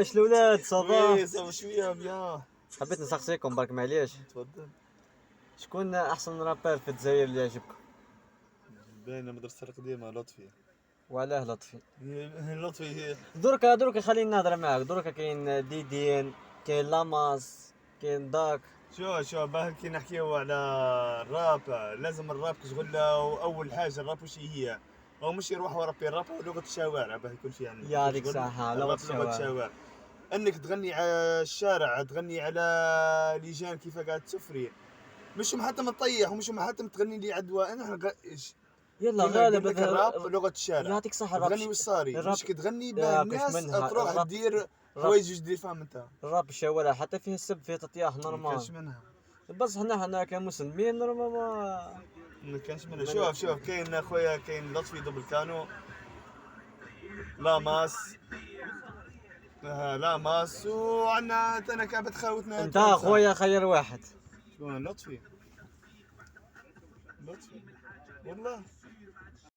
واش الاولاد صافا؟ وي صافا شويه بيان. حبيت نسقسيكم برك معليش، تفضل. شكون احسن رابر في الجزائر اللي يعجبكم؟ باينه مدرسه القديمه لطفي. وعلاه لطفي؟ لطفي. دركا خليني نهضر معاك. دركا كاين ديدين، كاين لاماس، كاين داك. شو باه كي نحكيو على الراب، لازم الراب تشغل اول حاجه الراب وش هي؟ هو مش يروح ورا الراب هو لغه الشوارع باه يكون في يعني يعطيك تشغل الصحة، لغة الراب لغه الشوارع. الشوارع. انك تغني على الشارع، تغني على لجان كيف قاعد تسفري، مش محتم تطيح ومش محتم تغني لي عدوى. انا يلا كيما قلت غالب لك الراب لغه الشارع. يعطيك صحة. تغني وصاري الراب مش تغني باه ياكش الناس منها تروح الراب. تدير الراب حوايج جديد فاهم انت. الراب الشوارع حتى فيه السب، فيه تطياح ما نورمال. كانش منها. بس حنا كمسلمين نورمال ما كانش منها. من... شوف كاين اخويا، كاين لطفي دبل كانو، لاماس. لاماس وعندنا انا كعبة خاوتنا انت توانسة. اخويا خير واحد. شكون لطفي؟ لطفي والله.